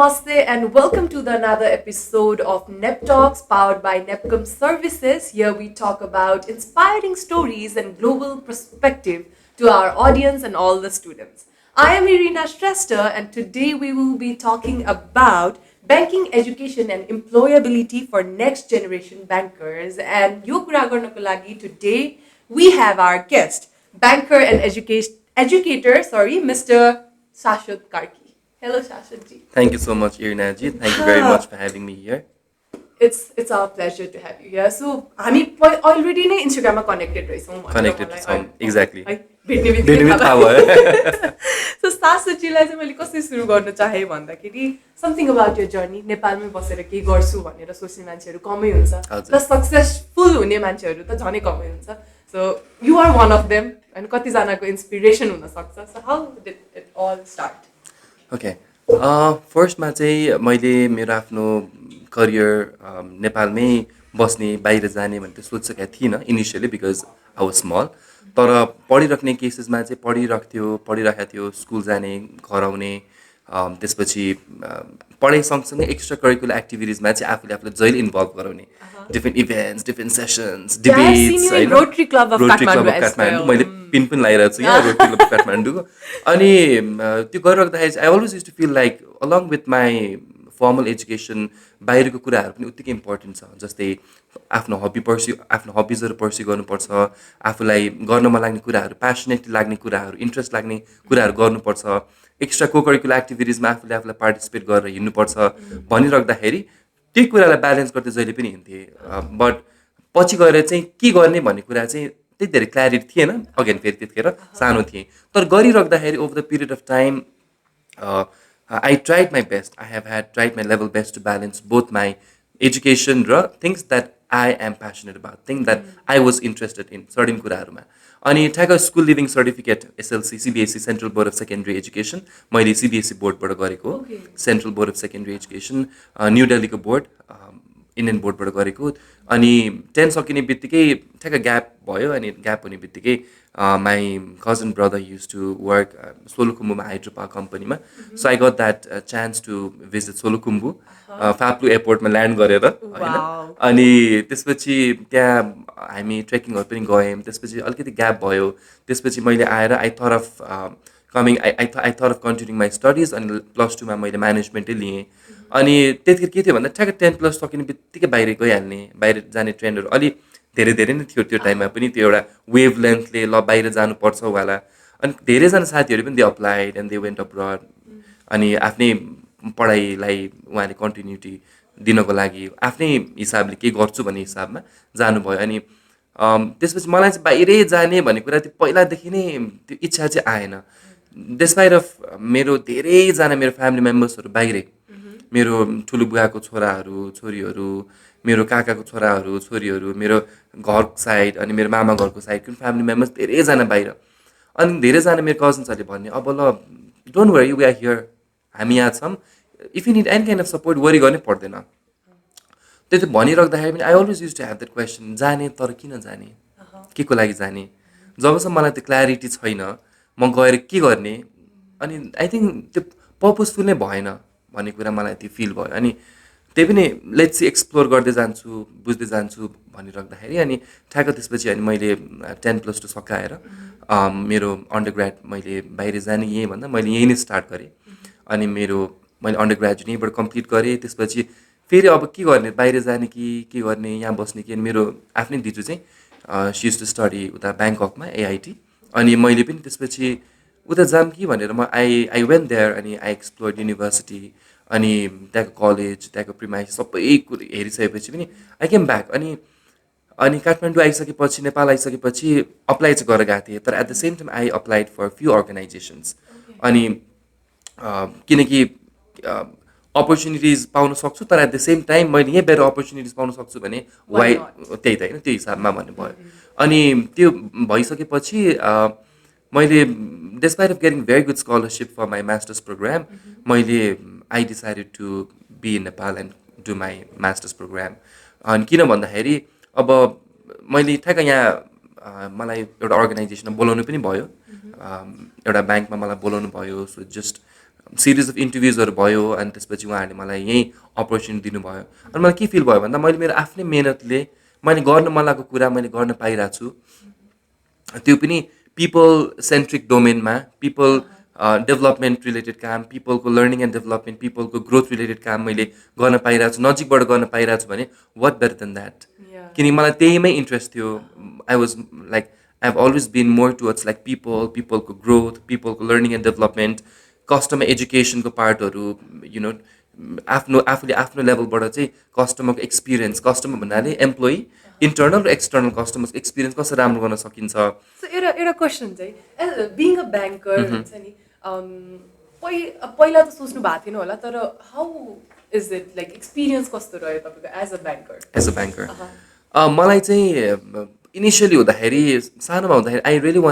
namaste, and welcome to another episode of NEPTALKS powered by Nepcoms Services. Here we talk about inspiring stories and global perspective to our audience and all the students. I am Irina Shrestha, and today we will be talking about banking education and employability for next generation bankers. And yo kura garnako lagi today we have our guest, banker and educator, Mr. Saswat Karki. Hello, Saswat ji. Thank you so much, Irina ji. Thank you very much for having me here. It's our pleasure to have you here. So, हामी already नै Instagram मा connected रहिसौँ. Connected छौँ, exactly. भेट्ने बित्तिकै थाहा भयो. So, Saswat जीलाई चाहिँ मैले कसरी सुरु गर्न चाहे भन्दाखेरि something about your journey. नेपालमै बसेर के गर्छु भनेर सोच्ने मान्छेहरू कमै हुन्छ. र सक्सेसफुल हुने मान्छेहरू त झनै कमै हुन्छ. So, you are one of them. अनि कतिजनाको इन्स्पिरेसन हुन सक्छ. So, how did it all start? Okay. फर्स्टमा चाहिँ मैले मेरो आफ्नो करियर नेपालमै बस्ने बाहिर जाने भनेर सोचेका थिइनँ initially because I was small. तर पढिराख्ने केसेसमा चाहिँ पढिरहेको थियो स्कुल जाने घर आउने त्यसपछि पढाइ सँगसँगै एक्स्ट्रा करिकुलर एक्टिभिटिजमा चाहिँ आफूले जहिले इन्भल्भ गराउने different events different sessions debates होइन रोटरी क्लब अफ काठमाडौँ मैले पिन पनि लगाइरहेको छु यहाँ रोटरी क्लब अफ काठमाडौँको. अनि त्यो गरिराख्दाखेरि चाहिँ I always used to feel like along with my formal education बाहिरको कुराहरू पनि उत्तिकै इम्पोर्टेन्ट छ. जस्तै आफ्नो हबिजहरू पर्स्यु गर्नुपर्छ, आफूलाई गर्नमा लाग्ने कुराहरू प्यासनेटली लाग्ने कुराहरू इन्ट्रेस्ट लाग्ने कुराहरू गर्नुपर्छ, एक्स्ट्रा को करिकुलर एक्टिभिटिजमा आफूलाई पार्टिसिपेट गरेर हिँड्नुपर्छ भनिराख्दाखेरि त्यही कुरालाई ब्यालेन्स गर्दै जहिले पनि हिँड्थेँ. बट पछि गएर चाहिँ के गर्ने भन्ने कुरा चाहिँ त्यति धेरै क्ल्यारिटी थिएन. अगेन फेरि त्यतिखेर सानो थिएँ. तर गरिराख्दाखेरि over the period of time I tried my best. I have tried my level best to balance both my education र things that I am passionate about, things that I was interested in, certain कुराहरूमा. अनि ठ्याक्क school living certificate SLC CBSE central board of secondary education मैले CBSE बोर्डबाट गरेको. Central board of secondary education new दिल्लीको board Indian बोर्डबाट गरेको. अनि 10 सकिने बित्तिकै ठ्याक्क ग्याप भयो. अनि ग्याप हुने बित्तिकै my cousin brother use to work सोलुखुम्बुमा हाइड्रो पावर कम्पनीमा. So I got that chance to visit Solukhumbu Phaplu एयरपोर्टमा ल्यान्ड गरेर होइन. अनि त्यसपछि त्यहाँ हामी ट्रेकिङहरू पनि गयौँ. त्यसपछि अलिकति ग्याप भयो. त्यसपछि मैले आएर I thought of continuing my studies. अनि +2मा मैले म्यानेजमेन्टै लिएँ. अनि त्यतिखेर के थियो भन्दा ठ्याक्क 10+ सकिने बित्तिकै बाहिर गइहाल्ने, बाहिर जाने ट्रेन्डहरू अलिक धेरै नै थियो त्यो टाइममा पनि. त्यो एउटा वेभ लेन्थले ल बाहिर जानुपर्छ होला. अनि धेरैजना साथीहरू पनि they applied and they went abroad. अनि आफ्नै पढाइलाई उहाँले कन्टिन्युटी दिनको लागि आफ्नै हिसाबले के गर्छु भन्ने हिसाबमा जानुभयो. अनि त्यसपछि मलाई चाहिँ बाहिरै जाने भन्ने कुरा त्यो पहिलादेखि नै त्यो इच्छा चाहिँ आएन. डिस्पाइट अफ मेरो धेरैजना मेरो फ्यामिली मेम्बर्सहरू बाहिरै, मेरो ठुलो बुवाको छोराहरू छोरीहरू, मेरो काकाको छोराहरू छोरीहरू, मेरो घर साइड अनि मेरो मामा घरको साइडको फ्यामिली मेम्बर्स धेरैजना बाहिर. अनि धेरैजना मेरो कजन्सहरूले भन्ने अब ल don't worry we are here, हामी यहाँ छौँ, if you need any kind of support worry गर्नै पर्दैन. त्यो भनिराख्दाखेरि पनि I always used to have that question, जाने तर किन जाने, के को लागि जाने. जबसम्म मलाई त्यो क्ल्यारिटी छैन म गएर के गर्ने. अनि आई थिङ्क त्यो पर्पजफुल नै भएन भन्ने कुरा मलाई त्यो फिल भयो. अनि त्यही पनि लेट्स एक्सप्लोर गर्दै जान्छु बुझ्दै जान्छु भनिराख्दाखेरि अनि ठ्याक्क त्यसपछि अनि मैले 10+2 सकाएर मेरो अन्डर ग्रेड मैले बाहिर जाने यहीँ भन्दा मैले यहीँ नै स्टार्ट गरेँ. अनि मैले अन्डर ग्रेजुएट यहीँबाट कम्प्लिट गरेँ. त्यसपछि फेरि अब के गर्ने, बाहिर जाने कि के गर्ने, यहाँ बस्ने कि. अनि मेरो आफ्नै दिजु चाहिँ सी युज टु स्टडी उता ब्याङ्ककमा एआइटी. अनि मैले पनि त्यसपछि उता जाम कि भनेर म आई वेन्ट देयर. अनि आई एक्सप्लोर्ड युनिभर्सिटी अनि त्यहाँको कलेज त्यहाँको प्रिमाइस सबै कुरो हेरिसकेपछि पनि आई केम ब्याक. अनि काठमाडौँ आइसकेपछि नेपाल आइसकेपछि अप्लाई चाहिँ गरेर गएको थिएँ. तर at the same time I applied for few organisations. अनि किनकि अपर्च्युनिटिज पाउन सक्छु तर एट द सेम टाइम मैले यहीँ बेटर अपर्च्युनिटिज पाउन सक्छु भने वाइ त्यही त होइन त्यो हिसाबमा भन्ने भयो. अनि त्यो भइसकेपछि मैले despite of getting very good scholarship for my masters programme मैले I decided to be in Nepal and do my masters programme. अनि किन भन्दाखेरि अब मैले ठ्याक्क यहाँ मलाई एउटा अर्गनाइजेसनमा बोलाउनु पनि भयो, एउटा ब्याङ्कमा मलाई बोलाउनु भयो. सो जस्ट सिरिज अफ इन्टरभ्युजहरू भयो अनि त्यसपछि उहाँहरूले मलाई यहीँ अपर्च्युनिटी दिनुभयो अनि मलाई के फिल भयो भन्दा मैले मेरो आफ्नै मेहनतले मैले गर्न मन लागेको कुरा मैले गर्न पाइरहेको छु त्यो पनि पिपल सेन्ट्रिक डोमेनमा पिपल डेभलपमेन्ट रिलेटेड काम पिपलको लर्निङ एन्ड डेभलपमेन्ट पिपलको ग्रोथ रिलेटेड काम मैले गर्न पाइरहेको छु नजिकबाट गर्न पाइरहेको छु भने वाट बेटर देन द्याट किनकि मलाई त्यहीमै इन्ट्रेस्ट थियो I was like I have always been more towards like पिपलको ग्रोथ पिपलको लर्निङ एन्ड डेभलपमेन्ट कस्टमर एजुकेसनको पार्टहरू यु नो आफूले आफ्नो लेभलबाट चाहिँ कस्टमरको एक्सपिरियन्स कस्टमर भन्नाले एम्प्लोइ इन्टर्नल र एक्सटर्नल कस्टमरको एक्सपिरियन्स कसरी राम्रो गर्न सकिन्छ सो एउटा क्वेसन चाहिँ बिङ अ ब्याङ्कर हुन्छ नि पहिला त सोच्नु भएको थिएन होला तर how is it like experience कस्तो रह्यो तपाईँको एज अ ब्याङ्कर मलाई चाहिँ इनिसियली हुँदाखेरि सानोमा हुँदाखेरि I really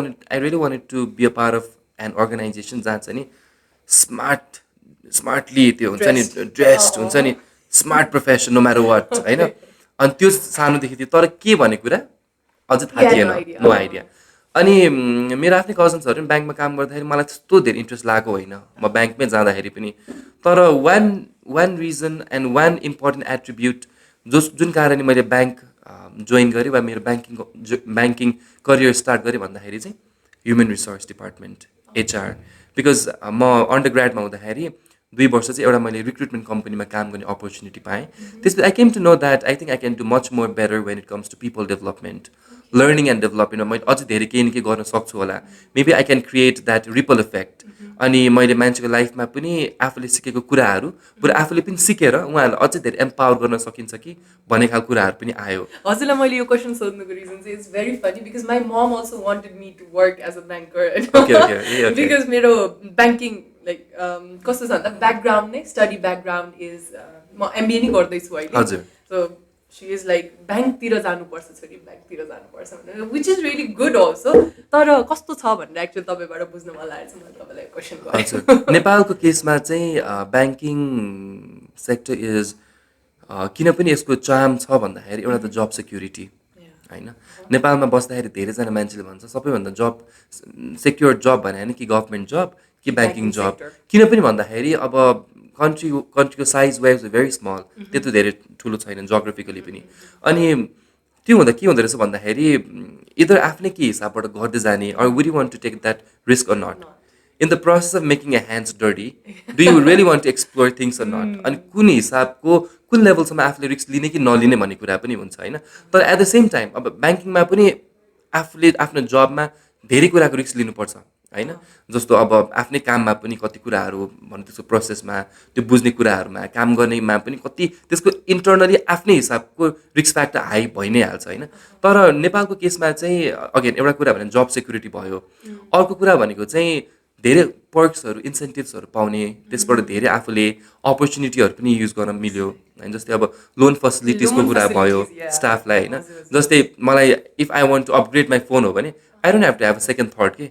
wanted to be a part of an organisation जहाँ चाहिँ नि स्मार्टली त्यो हुन्छ नि ड्रेस्ड हुन्छ नि smart profession no matter what होइन अनि त्यो सानोदेखि थियो तर के भन्ने कुरा अझै थाहा थिएन नो आइडिया अनि मेरो आफ्नै कजन्सहरू पनि ब्याङ्कमा काम गर्दाखेरि मलाई त्यस्तो धेरै इन्ट्रेस्ट लागेको होइन म ब्याङ्कमै जाँदाखेरि पनि तर one reason and one important attribute जुन कारणले मैले ब्याङ्क जोइन गरेँ वा मेरो ब्याङ्किङ करियर स्टार्ट गरेँ भन्दाखेरि चाहिँ human resource department HR because म अन्डर ग्रेडमा हुँदाखेरि 2 वर्ष चाहिँ एउटा मैले रिक्रुटमेन्ट कम्पनीमा काम गर्ने अपर्च्युनिटी पाएँ त्यसपछि I came to know that I think I can do much more better when it comes to people development learning and डेभलपमेन्टमा मैले अझै धेरै केही न केही गर्न सक्छु होला maybe I can create that ripple effect अनि मैले मान्छेको लाइफमा पनि आफूले सिकेको कुराहरू पुरा आफूले पनि सिकेर उहाँहरूलाई अझै धेरै एम्पावर गर्न सकिन्छ कि भन्ने खालको कुराहरू पनि आयो हजुरलाई मैले यो क्वेसन सोध्नुको रिजन चाहिँ it's very funny because my mom also wanted me to work as a banker because मेरो ब्याङ्किङ लाइक कस्तो छ भन्दा ब्याकग्राउन्ड नै स्टडी ब्याकग्राउन्ड इज म एमबिए नै गर्दैछु अहिले सो सी इज लाइक ब्याङ्कतिर जानुपर्छ छोरी ब्याङ्कतिर जानुपर्छ भनेर which is really good also तर कस्तो छ भनेर एक्चुअली तपाईँबाट बुझ्न मन लागेको छ मैले तपाईँलाई क्वेसन गरेँ नेपालको केसमा चाहिँ ब्याङ्किङ सेक्टर इज किन पनि यसको चार्म छ भन्दाखेरि एउटा त जब सेक्युरिटी होइन नेपालमा बस्दाखेरि धेरैजना मान्छेले भन्छ सबैभन्दा जब सेक्योर जब भने होइन कि गभर्मेन्ट जब कि ब्याङ्किङ जब किन पनि भन्दाखेरि अब कन्ट्रीको साइज वाइज भेरी स्मल त्यत्रो धेरै ठुलो छैन जोग्राफिकली पनि अनि त्यो हुँदा के हुँदो रहेछ भन्दाखेरि इदर आफ्नै के हिसाबबाट गर्दै जाने or would you want to take that risk or not in the process of making a hands dirty do you really want to explore things or not अनि कुन हिसाबको कुन लेभलसम्म आफूले रिस्क लिने कि नलिने भन्ने कुरा पनि हुन्छ होइन तर एट द सेम टाइम अब ब्याङ्किङमा पनि आफूले आफ्नो जबमा धेरै कुराको रिस्क लिनुपर्छ होइन जस्तो अब आफ्नै काममा पनि कति कुराहरू भनौँ त्यसको प्रोसेसमा त्यो बुझ्ने कुराहरूमा काम गर्नेमा पनि कति त्यसको इन्टर्नली आफ्नै हिसाबको रिस्क फ्याक्टर हाई भइ नै हाल्छ होइन तर नेपालको केसमा चाहिँ अगेन एउटा कुरा भने जब सेक्युरिटी भयो अर्को कुरा भनेको चाहिँ धेरै पर्क्सहरू इन्सेन्टिभ्सहरू पाउने त्यसबाट धेरै आफूले अपर्च्युनिटीहरू पनि युज गर्न मिल्यो होइन जस्तै अब लोन फेसिलिटिजको कुरा भयो स्टाफलाई होइन जस्तै मलाई if I want to upgrade my phone हो भने I don't have to have a second third के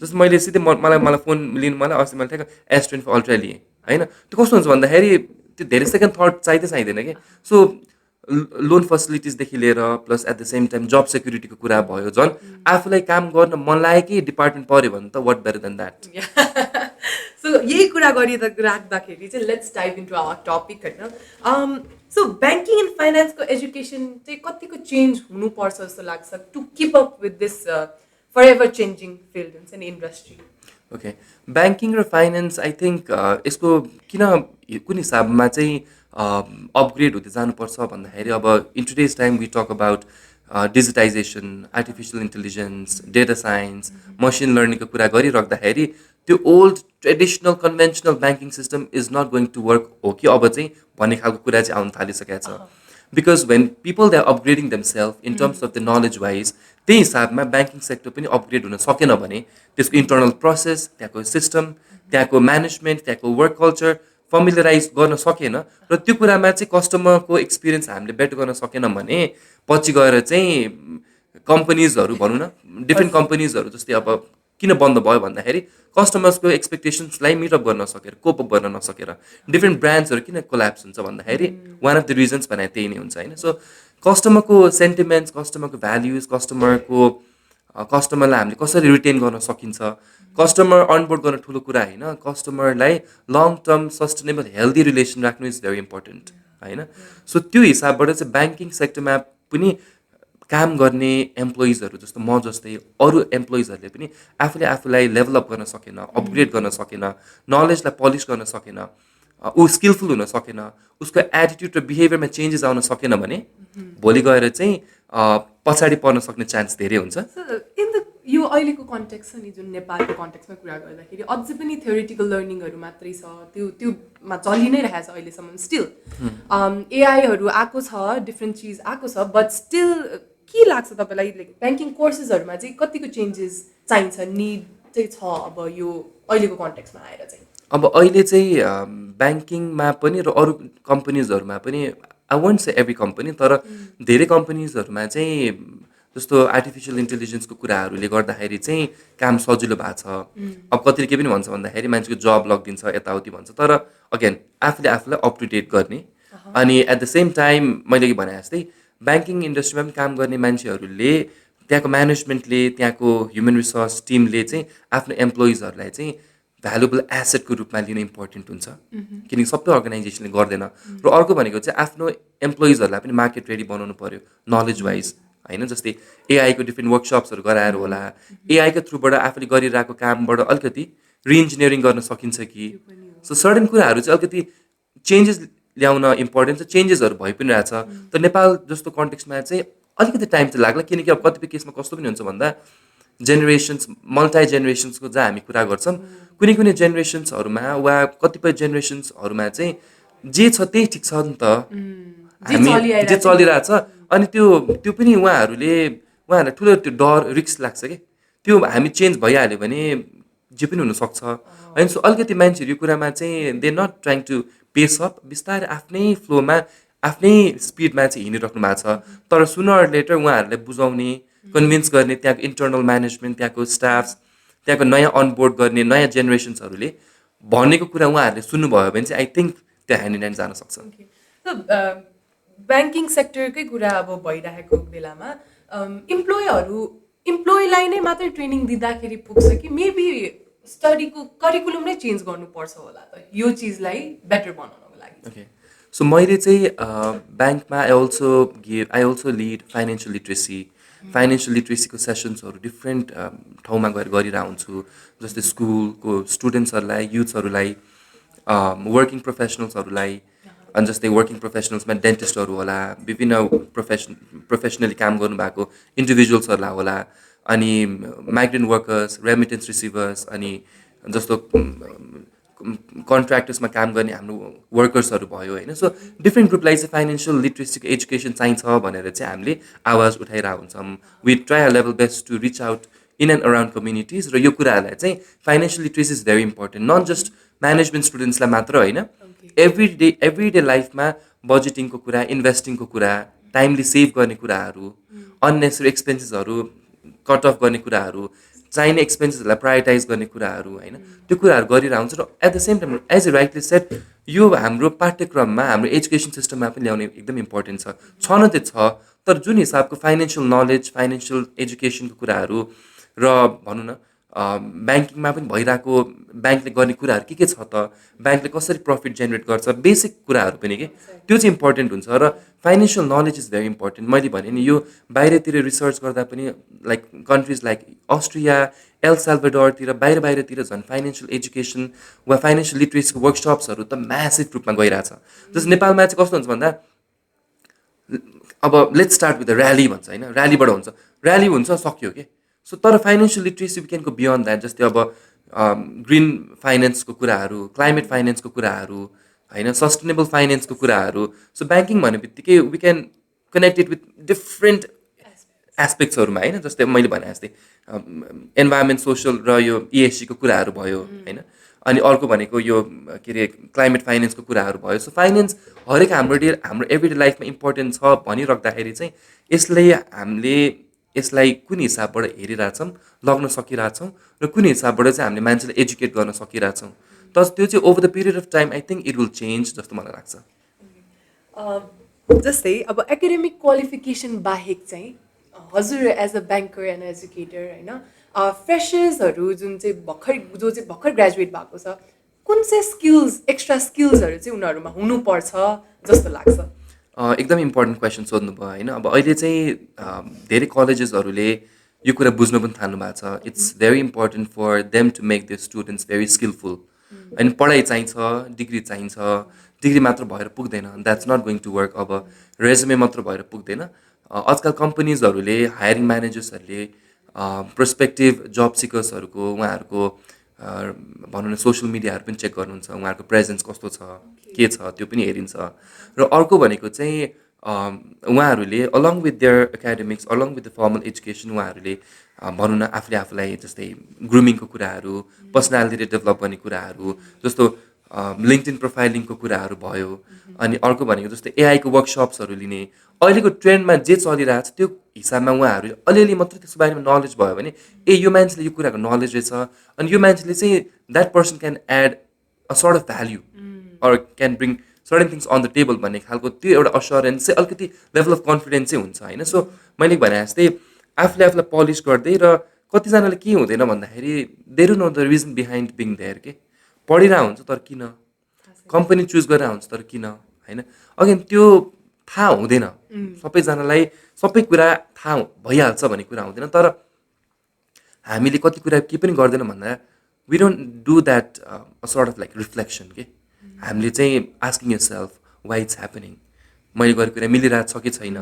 जस्तो मैले सिधै मलाई फोन लिनु मलाई अस्ति मैले ठ्याक्क S24 अल्ट्रा लिएँ होइन त्यो कस्तो हुन्छ भन्दाखेरि त्यो धेरै सेकेन्ड थर्ड चाहिँदैन कि सो लोन फेसिलिटिजदेखि लिएर plus at the same time जब सेक्युरिटीको कुरा भयो झन् आफूलाई काम गर्न मन लागेकै डिपार्टमेन्ट पऱ्यो भने त what better then that so यही कुरा राख्दाखेरि चाहिँ let's dive into our topic होइन सो ब्याङ्किङ एन्ड फाइनेन्सको एजुकेसन चाहिँ कतिको चेन्ज हुनुपर्छ जस्तो लाग्छ to keep up with this forever changing field हुन्छ नि इन्डस्ट्री ओके ब्याङ्किङ र फाइनेन्स आई थिङ्क यसको कुन हिसाबमा चाहिँ अपग्रेड हुँदै जानुपर्छ भन्दाखेरि अब in today's time we talk about digitisation artificial intelligence data science machine लर्निङको कुरा गरिराख्दाखेरि त्यो old traditional conventional banking system is not going to work हो कि अब चाहिँ भन्ने खालको कुरा चाहिँ आउनु थालिसकेको छ because when people they are upgrading them self in terms of the knowledge wise त्यही हिसाबमा ब्याङ्किङ सेक्टर पनि अपग्रेड हुन सकेन भने त्यसको इन्टर्नल प्रोसेस त्यहाँको सिस्टम त्यहाँको म्यानेजमेन्ट त्यहाँको वर्क कल्चर फर्मुलराइज गर्न सकेन र त्यो कुरामा चाहिँ कस्टमरको एक्सपिरियन्स हामीले बेटर गर्न सकेन भने पछि गएर चाहिँ कम्पनीजहरू भनौँ न डिफ्रेन्ट कम्पनीजहरू जस्तै अब किन बन्द भयो भन्दाखेरि कस्टमर्सको एक्सपेक्टेसन्सलाई मिटअप गर्न नसकेर कोप अप गर्न नसकेर डिफ्रेन्ट ब्रान्ड्सहरू किन कोल्याप्स हुन्छ भन्दाखेरि वान अफ द रिजन्स भने त्यही नै हुन्छ होइन सो कस्टमरको सेन्टिमेन्ट्स कस्टमरको भ्याल्युज कस्टमरको कस्टमरलाई हामीले कसरी रिटेन गर्न सकिन्छ, कस्टमर अनबोर्ड गर्न ठुलो कुरा होइन, कस्टमरलाई long term sustainable healthy relation राख्नु इज भेरी इम्पोर्टेन्ट होइन. सो त्यो हिसाबबाट चाहिँ ब्याङ्किङ सेक्टरमा पनि काम गर्ने एम्प्लोइजहरू जस्तो म जस्तै अरू एम्प्लोइजहरूले पनि आफूलाई डेभलप गर्न सकेन, अपग्रेड गर्न सकेन, नलेजलाई पलिस गर्न सकेन, ऊ स्किलफुल हुन सकेन, उसको एटिट्युड र बिहेभियरमा चेन्जेस आउन सकेन भने भोलि गएर चाहिँ पछाडि पर्न सक्ने चान्स धेरै हुन्छ. इन द यो अहिलेको कन्टेक्स्ट छ नि, जुन नेपालको कन्टेक्स्टमा कुरा गर्दाखेरि अझै पनि थ्योरिटिकल लर्निङहरू मात्रै छ, त्योमा चलि नै रहेछ अहिलेसम्म. स्टिल एआईहरू आएको छ, डिफ्रेन्ट चिज आएको छ, बट स्टिल के लाग्छ तपाईँलाई, लाइक ब्याङ्किङ कोर्सेसहरूमा चाहिँ कतिको चेन्जेस चाहिन्छ, निड चाहिँ छ अब यो अहिलेको कन्टेक्स्टमा आएर चाहिँ? अब अहिले चाहिँ ब्याङ्किङमा पनि र अरू कम्पनीजहरूमा पनि, I want say every company, तर धेरै कम्पनीजहरूमा चाहिँ जस्तो आर्टिफिसियल इन्टेलिजेन्सको कुराहरूले गर्दाखेरि चाहिँ काम सजिलो भएको छ. अब कतिले के पनि भन्छ भन्दाखेरि मान्छेको जब लगिदिन्छ यताउति भन्छ, तर अगेन आफूलाई अप टु डेट गर्ने. अनि एट द सेम टाइम मैले भने जस्तै ब्याङ्किङ इन्डस्ट्रीमा पनि काम गर्ने मान्छेहरूले, त्यहाँको म्यानेजमेन्टले, त्यहाँको ह्युमन रिसोर्स टिमले चाहिँ आफ्नो एम्प्लोइजहरूलाई चाहिँ भ्यालुएबल एसेटको रूपमा लिनु इम्पोर्टेन्ट हुन्छ, किनकि सबै अर्गनाइजेसनले गर्दैन. र अर्को भनेको चाहिँ आफ्नो एम्प्लोइजहरूलाई पनि मार्केट रेडी बनाउनु पर्यो नलेज वाइज होइन. जस्तै एआईको डिफ्रेन्ट वर्कसप्सहरू गराएर होला, एआईको थ्रुबाट आफूले गरिरहेको कामबाट अलिकति रिइन्जिनियरिङ गर्न सकिन्छ कि. सो सर्टेन कुराहरू चाहिँ अलिकति चेन्जेस ल्याउन इम्पोर्टेन्ट छ. चेन्जेसहरू भइ पनि रहेछ, तर नेपाल जस्तो कन्टेक्स्टमा चाहिँ अलिकति टाइम चाहिँ लाग्ला, किनकि अब कतिपय केसमा कस्तो पनि हुन्छ भन्दा जेनेरेसन्स, मल्टी जेनेरेसन्सको जहाँ हामी कुरा गर्छौँ, कुनै जेनेरेसन्सहरूमा वा कतिपय जेनेरेसन्सहरूमा चाहिँ जे छ त्यही ठिक छ नि त, हामी जे चलिरहेछ. अनि त्यो पनि उहाँहरूलाई ठुलो त्यो डर रिस्क लाग्छ कि त्यो हामी चेन्ज भइहाल्यो भने जे पनि हुनसक्छ होइन. सो अलिकति मान्छेहरू यो कुरामा चाहिँ दे नट ट्राइङ टु पेस अप, बिस्तारै आफ्नै फ्लोमा आफ्नै स्पिडमा चाहिँ हिँडिराख्नु भएको छ. तर सुनर लेटर उहाँहरूलाई बुझाउने, कन्भिन्स गर्ने, त्यहाँको इन्टर्नल म्यानेजमेन्ट, त्यहाँको स्टाफ्स, त्यहाँको नयाँ अनबोर्ड गर्ने नयाँ जेनेरेसन्सहरूले भनेको कुरा उहाँहरूले सुन्नुभयो भने चाहिँ आई थिङ्क त्यो ह्यान्ड इन ह्यान्ड जान सक्छ. ब्याङ्किङ सेक्टरकै कुरा अब भइरहेको बेलामा इम्प्लोइलाई नै मात्रै ट्रेनिङ दिँदाखेरि पुग्छ कि मेबी स्टडीको करिकुलम नै चेन्ज गर्नुपर्छ होला त यो चिजलाई बेटर बनाउनको लागि? ओके, सो मैले चाहिँ ब्याङ्कमा I also lead financial literacy. Financial लिट्रेसीको सेसन्सहरू डिफ्रेन्ट ठाउँमा गएर गरिरहेको हुन्छु, जस्तै स्कुलको स्टुडेन्ट्सहरूलाई, युथ्सहरूलाई, वर्किङ प्रोफेसनल्सहरूलाई. अनि जस्तै वर्किङ प्रोफेसनल्समा डेन्टिस्टहरू होला, विभिन्न प्रोफेसनली काम गर्नुभएको इन्डिभिजुअल्सहरूलाई होला, अनि माइग्रेन्ट वर्कर्स, रेमिटेन्स रिसिभर्स, अनि जस्तो कन्ट्र्याक्टर्समा काम गर्ने हाम्रो वर्कर्सहरू भयो होइन. सो डिफ्रेन्ट ग्रुपलाई चाहिँ फाइनेन्सियल लिट्रेसीको एजुकेसन चाहिन्छ भनेर चाहिँ हामीले आवाज उठाइरहेको हुन्छौँ. We try our level best to reach out in and around communities. र यो कुराहरूलाई चाहिँ financial literacy is very important, not just management स्टुडेन्ट्सलाई मात्र होइन, एभ्री डे लाइफमा बजेटिङको कुरा, इन्भेस्टिङको कुरा, टाइमली सेभ गर्ने कुराहरू, अननेसेसरी एक्सपेन्सेसहरू कट अफ गर्ने कुराहरू, चाहिने एक्सपेन्सेसहरूलाई प्रायोरिटाइज गर्ने कुराहरू होइन, त्यो कुराहरू गरिरहेको हुन्छ. र at the same time as a rightly set यो हाम्रो पाठ्यक्रममा हाम्रो एजुकेसन सिस्टममा पनि ल्याउने एकदम इम्पोर्टेन्ट छ न त्यो छ. तर जुन हिसाबको फाइनेन्सियल नलेज, फाइनेन्सियल एजुकेसनको कुराहरू र भनौँ न ब्याङ्किङमा पनि भइरहेको ब्याङ्कले गर्ने कुराहरू के छ त, ब्याङ्कले कसरी प्रफिट जेनेरेट गर्छ, बेसिक कुराहरू पनि के त्यो चाहिँ इम्पोर्टेन्ट हुन्छ. र financial knowledge is very important. मैले भने नि यो बाहिरतिर रिसर्च गर्दा पनि like countries like Austria, El साल्भाडोरतिर बाहिरतिर झन् फाइनेन्सियल एजुकेसन वा फाइनेन्सियल लिट्रेसीको वर्कसप्सहरू त म्यासिभ रूपमा गइरहेछ. जस्तो नेपालमा चाहिँ कस्तो हुन्छ भन्दा अब let's start with the rally भन्छ होइन, ऱ्यालीबाट हुन्छ, ऱ्याली हुन्छ सक्यो के. सो तर financial literacy we can go beyond that. जस्तै अब ग्रिन फाइनेन्सको कुराहरू, क्लाइमेट फाइनेन्सको कुराहरू होइन, सस्टेनेबल फाइनेन्सको कुराहरू. सो ब्याङ्किङ भन्ने बित्तिकै we can connected with different एस्पेक्ट्सहरूमा होइन. जस्तै मैले भने जस्तै इन्भाइरोमेन्ट, सोसल र यो इएससीको कुराहरू भयो होइन. अनि अर्को भनेको यो के अरे क्लाइमेट फाइनेन्सको कुराहरू भयो. सो फाइनेन्स हरेक हाम्रो एभ्रिडे लाइफमा इम्पोर्टेन्ट छ भनिराख्दाखेरि चाहिँ हामीले यसलाई कुन हिसाबबाट हेरिरहेछौँ, लग्न सकिरहेछौँ, र कुन हिसाबबाट चाहिँ हामीले मान्छेलाई एजुकेट गर्न सकिरहेछौँ. तर त्यो चाहिँ over the period of time I think it will change जस्तो मलाई लाग्छ. जस्तै अब एकाडेमिक क्वालिफिकेसन बाहेक चाहिँ हजुर as a banker and educator होइन फ्रेसर्सहरू जुन चाहिँ भर्खर ग्रेजुएट भएको छ कुन चाहिँ स्किल्स एक्स्ट्रा स्किल्सहरू चाहिँ उनीहरूमा हुनुपर्छ जस्तो लाग्छ? एकदम इम्पोर्टेन्ट क्वेसन सोध्नुभयो होइन। अब अहिले चाहिँ धेरै कलेजेसहरूले यो कुरा बुझ्नु पनि थाल्नु भएको छ। It's very important for them to make the students very skilful. होइन पढाइ चाहिन्छ, डिग्री चाहिन्छ, डिग्री मात्र भएर पुग्दैन, that's not going to work. अब रेजुमे मात्र भएर पुग्दैन। आजकल कम्पनीजहरूले हायरिङ म्यानेजर्सहरूले प्रोस्पेक्टिभ जब सिकर्सहरूको उहाँहरूको भनौँ न सोसियल मिडियाहरू पनि चेक गर्नुहुन्छ, उहाँहरूको प्रेजेन्स कस्तो छ के छ त्यो पनि हेरिन्छ। र अर्को भनेको चाहिँ उहाँहरूले along with their academics along with the formal education उहाँहरूले भनौँ न आफूलाई जस्तै ग्रुमिङको कुराहरू, पर्सनालिटी डेभलप गर्ने कुराहरू जस्तो लिङ्क्डइन प्रोफाइलिङको कुराहरू भयो। अनि अर्को भनेको जस्तै एआईको वर्कसप्सहरू लिने। अहिलेको ट्रेन्डमा जे चलिरहेको छ त्यो हिसाबमा उहाँहरू अलिअलि मात्रै त्यसको बारेमा नलेज भयो भने यो मान्छेले यो कुराको नलेज रहेछ अनि यो मान्छेले चाहिँ that person can add a sort of value or can bring certain things on the table भन्ने खालको त्यो एउटा असुरेन्स चाहिँ अलिकति लेभल अफ कन्फिडेन्स चाहिँ हुन्छ होइन। सो मैले भने जस्तै आफूलाई पलिस गर्दै र कतिजनाले के हुँदैन भन्दाखेरि they don't know the reason behind being there के पढिरहेको हुन्छ तर किन, कम्पनी चुज गरेर हुन्छ तर किन होइन। अगेन त्यो थाहा हुँदैन सबैजनालाई, सबै कुरा थाहा भइहाल्छ भन्ने कुरा हुँदैन। तर हामीले कति कुरा के पनि गर्दैन भन्दा we don't do that a sort of like reflection के। हामीले चाहिँ asking your self why it's happening, मैले गरेको कुरा मिलिरहेको छ कि छैन,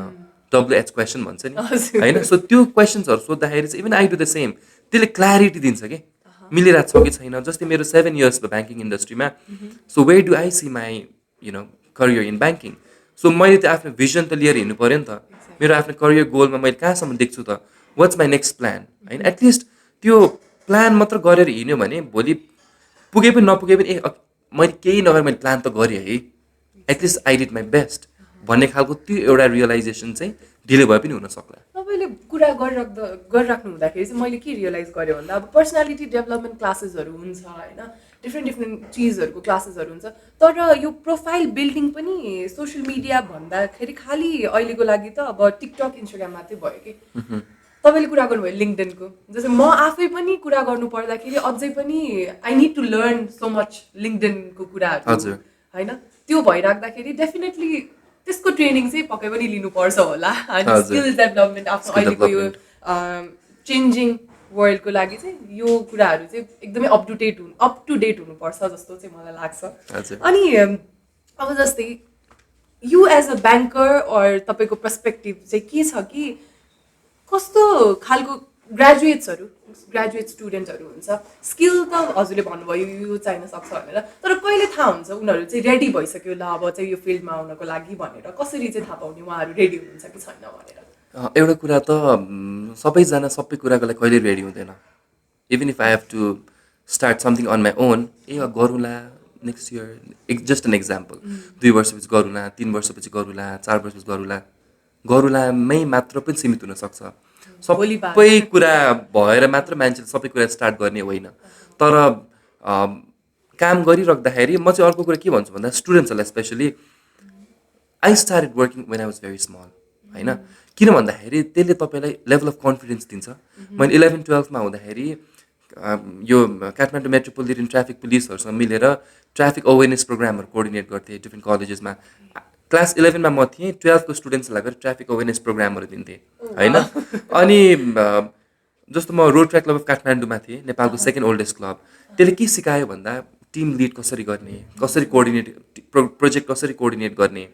WH क्वेसन भन्छ नि होइन। सो त्यो क्वेसन्सहरू सोद्धाखेरि चाहिँ even I do the same, त्यसले क्ल्यारिटी दिन्छ कि मिलिरहेको छ कि छैन। जस्तै मेरो 7 इयर्स भयो ब्याङ्किङ इन्डस्ट्रीमा। So where do I see my career in banking. So मैले त्यो आफ्नो भिजन त लिएर हिँड्नु पऱ्यो नि त। मेरो आफ्नो करियर गोलमा मैले कहाँसम्म देख्छु त, वाट्स माई नेक्स्ट प्लान होइन। एटलिस्ट त्यो प्लान मात्र गरेर हिँड्यो भने भोलि पुगे पनि नपुगे पनि मैले केही नगरेर मैले प्लान त गरेँ है, at least I did my best भन्ने खालको त्यो एउटा रियलाइजेसन चाहिँ ढिलो भए पनि हुन सक्ला। तपाईँले कुरा गरिराख्नु हुँदाखेरि चाहिँ मैले के रियलाइज गरेँ भन्दा अब पर्सनालिटी डेभलपमेन्ट क्लासेसहरू हुन्छ होइन, डिफ्रेन्ट चिजहरूको क्लासेसहरू हुन्छ। तर यो प्रोफाइल बिल्डिङ पनि सोसियल मिडिया भन्दाखेरि खालि अहिलेको लागि त अब टिकटक इन्स्टाग्राम मात्रै भयो कि। तपाईँले कुरा गर्नुभयो लिङ्क्डइनको, जस्तै म आफै पनि कुरा गर्नु पर्दाखेरि अझै पनि I need to learn so much लिङ्क्डइनको कुराहरू होइन। त्यो भइराख्दाखेरि डेफिनेटली त्यसको ट्रेनिङ चाहिँ पक्कै पनि लिनुपर्छ होला। अनि स्किल्स डेभलपमेन्ट आफ्नो अहिलेको यो चेन्जिङ वर्ल्डको लागि चाहिँ यो कुराहरू चाहिँ एकदमै अप टु डेट हुनुपर्छ जस्तो चाहिँ मलाई लाग्छ। अनि अब जस्तै you as a banker or तपाईँको पर्सपेक्टिभ चाहिँ के छ कि कस्तो खालको ग्रेजुएट स्टुडेन्टहरू हुन्छ, स्किल त हजुरले भन्नुभयो यो चाहिन सक्छ भनेर, तर कहिले थाहा हुन्छ उनीहरू चाहिँ रेडी भइसक्यो ल अब चाहिँ यो फिल्डमा आउनको लागि भनेर, कसरी चाहिँ थाहा पाउने उहाँहरू रेडी हुनुहुन्छ कि छैन भनेर? एउटा कुरा त सबैजना सबै कुराको लागि कहिले रेडी हुँदैन। Even if I have to start something on my own, गरौँला next year, just an example, 2 वर्षपछि गरौँला, 3 वर्षपछि गरौँला, 4 वर्षपछि गरौँलामै मात्र पनि सीमित हुनसक्छ। सबै कुरा भएर मात्र मान्छेले सबै कुरा स्टार्ट गर्ने होइन। तर काम गरिराख्दाखेरि म चाहिँ अर्को कुरा के भन्छु भन्दा स्टुडेन्ट्सहरूलाई specially I started working when I was very small होइन। किन भन्दाखेरि त्यसले तपाईँलाई लेभल अफ कन्फिडेन्स दिन्छ। मैले 11-12मा हुँदाखेरि यो काठमाडौँ मेट्रोपोलिटन ट्राफिक पुलिसहरूसँग मिलेर ट्राफिक अवेरनेस प्रोग्रामहरू कोअर्डिनेट गर्थेँ डिफ्रेन्ट कलेजेसमा। क्लास 11मा म थिएँ, 12को स्टुडेन्ट्सलाई गएर ट्राफिक अवेरनेस प्रोग्रामहरू दिन्थेँ होइन। अनि जस्तो म रोड ट्र्याक क्लब अफ काठमाडौँमा थिएँ, नेपालको 2nd ओल्डेस्ट क्लब। त्यसले के सिकायो भन्दा टिम लिड कसरी गर्ने, कसरी कोअर्डिनेट प्रोजेक्ट कसरी कोअर्डिनेट गर्ने,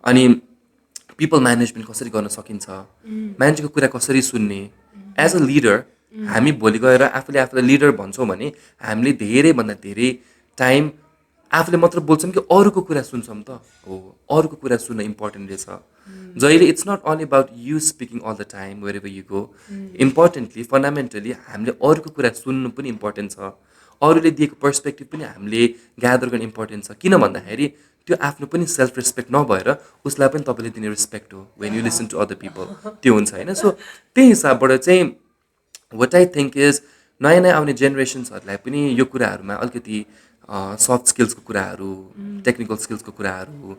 अनि पिपल म्यानेजमेन्ट कसरी गर्न सकिन्छ, मान्छेको कुरा कसरी सुन्ने। एज अ लिडर हामी भोलि गएर आफूलाई लिडर भन्छौँ भने हामीले धेरैभन्दा धेरै टाइम आफूले मात्र बोल्छौँ कि अरूको कुरा सुन्छौँ त हो। अरूको कुरा सुन्न इम्पोर्टेन्ट रहेछ जहिले। It's not only about you speaking all the time wherever you go. Importantly fundamentally हामीले अरूको कुरा सुन्नु पनि इम्पोर्टेन्ट छ, अरूले दिएको पर्सपेक्टिभ पनि हामीले ग्यादर गर्ने इम्पोर्टेन्ट छ। किन भन्दाखेरि त्यो आफ्नो पनि सेल्फ रेस्पेक्ट नभएर उसलाई पनि तपाईँले दिने रेस्पेक्ट हो when you listen to other people, त्यो हुन्छ होइन। सो त्यही हिसाबबाट चाहिँ वाट आई थिङ्क इज नयाँ आउने जेनेरेसन्सहरूलाई पनि यो कुराहरूमा अलिकति सफ्ट स्किल्सको कुराहरू, टेक्निकल स्किल्सको कुराहरू,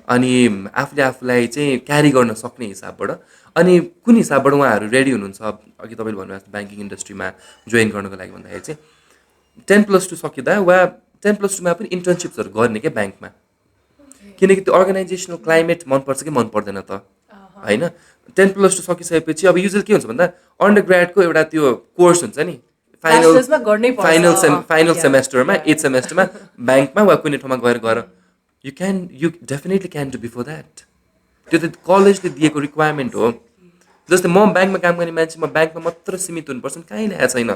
अनि आफूलाई चाहिँ क्यारी गर्न सक्ने हिसाबबाट, अनि कुन हिसाबबाट उहाँहरू रेडी हुनुहुन्छ अघि तपाईँले भन्नुभएको जस्तो ब्याङ्किङ इन्डस्ट्रीमा जोइन गर्नको लागि भन्दाखेरि चाहिँ 10+2 सकिँदा वा 10+2मा पनि इन्टर्नसिप्सहरू गर्ने क्या ब्याङ्कमा, किनकि त्यो अर्गनाइजेसनल क्लाइमेट मनपर्छ कि मन पर्दैन त होइन. 10+2 सकिसकेपछि अब युजल के हुन्छ भन्दा अन्डर ग्रेडको एउटा त्यो कोर्स हुन्छ नि फाइनल सेमेस्टरमा 8 सेमेस्टरमा ब्याङ्कमा वा कुनै ठाउँमा गएर you definitely can do before that. त्यो त कलेजले दिएको रिक्वायरमेन्ट हो. जस्तै म ब्याङ्कमा काम गर्ने मान्छे, म ब्याङ्कमा मात्र सीमित हुनुपर्छ कहीँ ल्याएको छैन.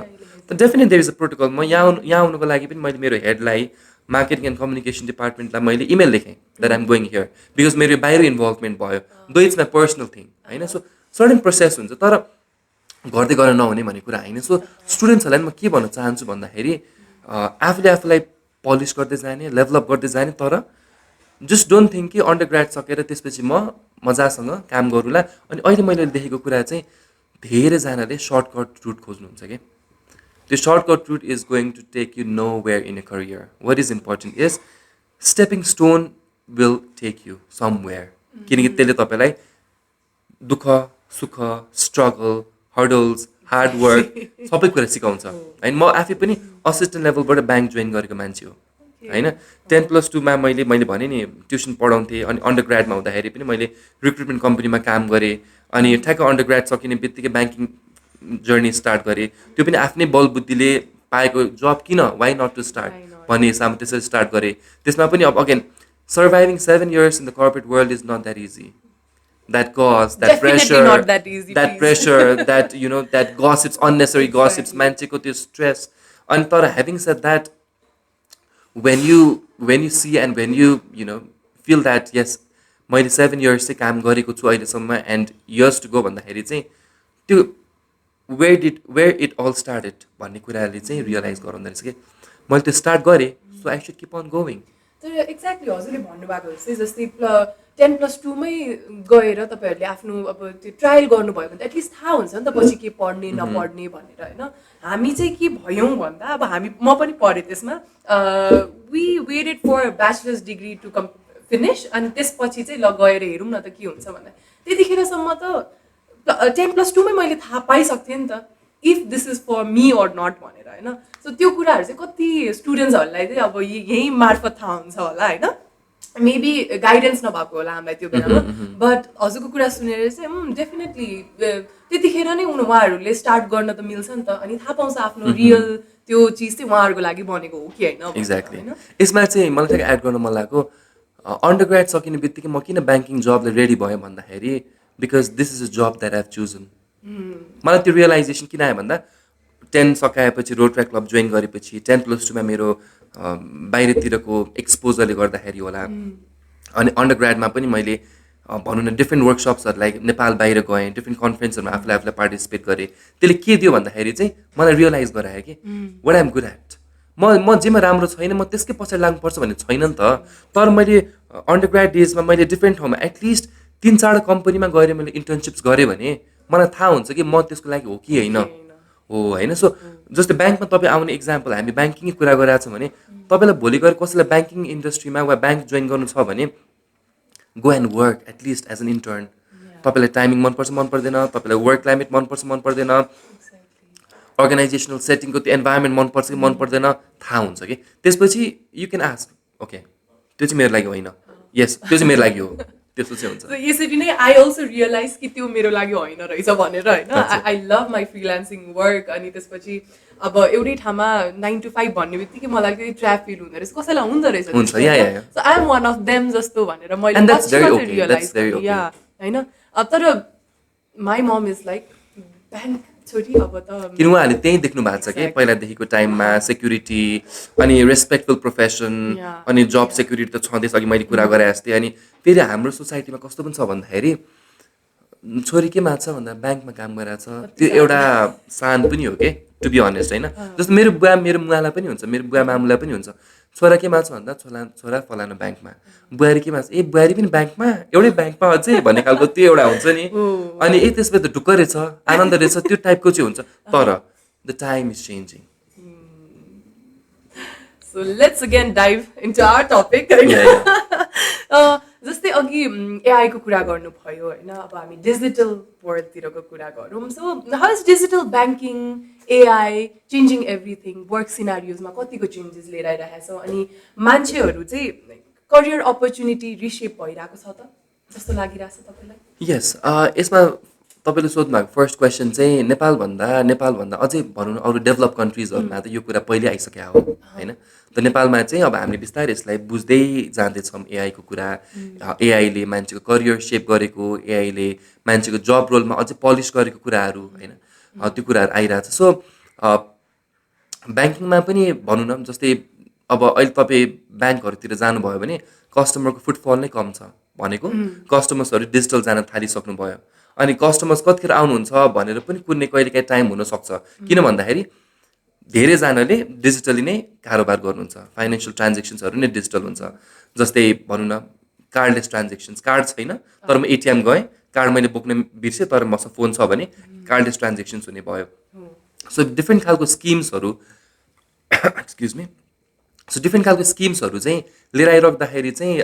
त definite there is a protocol. म यहाँ आउनुको लागि पनि मैले मेरो हेडलाई, मार्केटिङ एन्ड कम्युनिकेसन डिपार्टमेन्टलाई मैले इमेल लेखेँ that I'm going here, because मेरो बाहिर इन्भल्भमेन्ट भयो, though it's my personal thing होइन. सो सर्टेन प्रोसेस हुन्छ, तर गर्दै गर्न नहुने भन्ने कुरा होइन. सो स्टुडेन्ट्सहरूलाई म के भन्न चाहन्छु भन्दाखेरि आफूलाई पलिस गर्दै जाने, लेभलअप गर्दै जाने, तर जस्ट डोन्ट थिङ्क कि अन्डर ग्रेड सकेर त्यसपछि म मजासँग काम गरौँला. अनि अहिले मैले देखेको कुरा चाहिँ धेरैजनाले सर्टकट रुट खोज्नुहुन्छ कि त्यो shortcut route is going to take you nowhere in a career. What is important is stepping stone will take you somewhere, किनकि त्यसले तपाईँलाई दुःख सुख स्ट्रगल हर्डल्स हार्डवर्क सबै कुरा सिकाउँछ होइन. म आफै पनि असिस्टेन्ट लेभलबाट ब्याङ्क जोइन गरेको मान्छे हो होइन. 10+2मा मैले भने नि ट्युसन पढाउँथेँ, अनि अन्डर ग्रेडमा हुँदाखेरि पनि मैले रिक्रुटमेन्ट कम्पनीमा काम गरेँ, अनि ठ्याक्क अन्डर ग्रेड सकिने बित्तिकै ब्याङ्किङ जर्नी स्टार्ट गरेँ. त्यो पनि आफ्नै बलबुद्धिले पाएको जब, किन वाइ नट टु स्टार्ट भन्ने हिसाबमा त्यसरी स्टार्ट गरेँ. त्यसमा पनि अब again surviving 7 years in the corporate world is not that easy. That cost, that Definitely not that easy, that please. pressure, that that gossips, unnecessary gossips, मान्छेको त्यो stress. अनि तर having said that, when you see and when you feel that yes, मैले 7 years चाहिँ काम गरेको छु अहिलेसम्म and years to go भन्दाखेरि चाहिँ त्यो where it all started भन्ने कुराले चाहिँ रियलाइज गराउँदो रहेछ कि मैले त्यो स्टार्ट गरेँ, so I should keep on going. तर एक्ज्याक्टली हजुरले भन्नुभएको जस्तै 10+2मै गएर तपाईँहरूले आफ्नो अब त्यो ट्रायल गर्नुभयो भने त एटलिस्ट थाहा हुन्छ नि त पछि के पढ्ने नपढ्ने भनेर होइन. हामी चाहिँ के भयौँ भन्दा अब म पनि पढेँ त्यसमा, we waited for bachelor's degree to finish, अनि त्यसपछि चाहिँ ल गएर हेरौँ न त के हुन्छ भन्दा त्यतिखेरसम्म त 10+2मै मैले थाहा पाइसक्थेँ नि त if this is for me or not भनेर होइन. सो त्यो कुराहरू चाहिँ कति स्टुडेन्ट्सहरूलाई चाहिँ अब यहीँ मार्फत थाहा हुन्छ होला होइन. मेबी गाइडेन्स नभएको होला हामीलाई त्यो बेलामा, बट हजुरको कुरा सुनेर चाहिँ डेफिनेटली त्यतिखेर नै उहाँहरूले स्टार्ट गर्न त मिल्छ नि त, अनि थाहा पाउँछ आफ्नो रियल त्यो चिज चाहिँ उहाँहरूको लागि बनेको हो कि होइन. एक्ज्याक्टली. यसमा चाहिँ मलाई ठ्याक्क एड गर्न मन लागेको, अन्डर ग्रेड सकिने बित्तिकै म किन ब्याङ्किङ जबले रेडी भएँ भन्दाखेरि because this is a job that I have chosen. मलाई त्यो रियलाइजेसन किन आयो भन्दा 10 सकाएपछि रोटरी क्लब जोइन गरेपछि 10+2मा मेरो बाहिरतिरको एक्सपोजरले गर्दाखेरि होला, अनि अन्डर ग्रेडमा पनि मैले भनौँ न डिफ्रेन्ट वर्कसप्सहरूलाई नेपाल बाहिर गएँ, डिफ्रेन्ट कन्फरेन्सहरूमा आफूलाई पार्टिसिपेट गरेँ. त्यसले के दियो भन्दाखेरि चाहिँ मलाई रियलाइज गरायो कि वाट आइएम गुड एट. म जेमा राम्रो छैन म त्यसकै पछाडि लाग्नुपर्छ भन्ने छैन नि त. तर मैले अन्डर ग्रेड डेजमा मैले डिफ्रेन्ट ठाउँमा एटलिस्ट 3-4 कम्पनीमा गएर मैले इन्टर्नसिप्स गरेँ भने मलाई थाहा हुन्छ कि म त्यसको लागि हो कि होइन हो होइन. सो जस्तै ब्याङ्कमा तपाईँ आउने इक्जाम्पल, हामी ब्याङ्किङै कुरा गरिरहेको छौँ भने तपाईँलाई भोलि गएर कसैलाई ब्याङ्किङ इन्डस्ट्रीमा वा ब्याङ्क जोइन गर्नु छ भने go and work at least as an intern. तपाईँलाई टाइमिङ मनपर्छ मन पर्दैन, तपाईँलाई वर्क क्लाइमेट मनपर्छ मन पर्दैन, अर्गनाइजेसनल सेटिङको त्यो इन्भाइरोमेन्ट मनपर्छ कि मन पर्दैन थाहा हुन्छ कि. त्यसपछि यु क्यान आस्क ओके त्यो चाहिँ मेरो लागि होइन, यस त्यो चाहिँ मेरो लागि हो, त्यस्तो चाहिँ हुन्छ. यसरी नै आई अल्सो रियलाइज कि त्यो मेरो लागि होइन रहेछ भनेर होइन. I love my freelancing work. अनि त्यसपछि अब एउटै ठाउँमा 9 to 5 भन्ने बित्तिकै मलाई त्यही ट्र्याप फिल हुँदो रहेछ, कसैलाई हुँदो रहेछ. So I am one of them जस्तो भनेर मैले रियलाइज होइन. तर my mom is like bank छोरी अब त किन उहाँहरूले त्यही देख्नु भएको छ कि पहिलादेखिको टाइममा सेक्युरिटी अनि रेस्पेक्टफुल प्रोफेसन अनि जब सेक्युरिटी त छँदैछ अघि मैले कुरा गरे जस्तै. अनि फेरि हाम्रो सोसाइटीमा कस्तो पनि छ भन्दाखेरि छोरी के मान्छ भन्दा ब्याङ्कमा काम गरिरहेछ, त्यो एउटा सान पनि हो कि टु बी अनेस्ट होइन. जस्तो मेरो मुवालाई पनि हुन्छ, मेरो बुवा मामुलाई पनि हुन्छ, छोरा के मान्छ भन्दा छोरा फलानु ब्याङ्कमा, बुहारी के मान्छ बुहारी पनि ब्याङ्कमा, एउटै ब्याङ्कमा अझै भन्ने खालको त्यो एउटा हुन्छ नि. अनि त्यसपछि त ढुक्क रहेछ आनन्द रहेछ त्यो टाइपको चाहिँ हुन्छ. तर the time is changing. So let's again dive into our topic. जस्तै अघि एआईको कुरा गर्नुभयो होइन, अब हामी डिजिटल वर्ल्डतिरको कुरा गरौँ. So how is digital banking, AI changing everything, work सिनारियोजमा कतिको चेन्जेस लिएर आइरहेको छ, अनि मान्छेहरू चाहिँ करियर अपर्च्युनिटी रिसेप भइरहेको छ त जस्तो लागिरहेको छ तपाईँलाई? यस, यसमा तपाईँले सोध्नु भएको फर्स्ट क्वेसन चाहिँ नेपालभन्दा अझै भनौँ न अरू डेभलप कन्ट्रिजहरूमा त यो कुरा पहिले आइसक्यो हो होइन. त नेपालमा चाहिँ अब हामीले बिस्तारै यसलाई बुझ्दै जाँदैछौँ. एआईको कुरा, एआईले मान्छेको करियर सेप गरेको, एआईले मान्छेको जब रोलमा अझै पलिस गरेको कुराहरू होइन, त्यो कुराहरू आइरहेछ. सो ब्याङ्किङमा पनि भनौँ न, जस्तै अब अहिले तपाईँ ब्याङ्कहरूतिर जानुभयो भने कस्टमरको फुटफल नै कम छ. भनेको कस्टमर्सहरू डिजिटल जान थालिसक्नुभयो. अनि कस्टमर्स कतिखेर आउनुहुन्छ भनेर पनि कुनै कहिलेकाहीँ टाइम हुनसक्छ. किन भन्दाखेरि धेरैजनाले डिजिटली नै कारोबार गर्नुहुन्छ. फाइनेन्सियल ट्रान्जेक्सन्सहरू नै डिजिटल हुन्छ. जस्तै भनौँ न कार्डलेस ट्रान्जेक्सन्स, कार्ड छैन तर म एटिएम गएँ, कार्ड मैले बोक्न बिर्सेँ तर मसँग फोन छ भने कार्डलेस ट्रान्जेक्सन्स हुने भयो. सो डिफ्रेन्ट खालको स्किम्सहरू एक्सक्युज मी, सो डिफ्रेन्ट खालको स्किम्सहरू चाहिँ लिएर आइराख्दाखेरि चाहिँ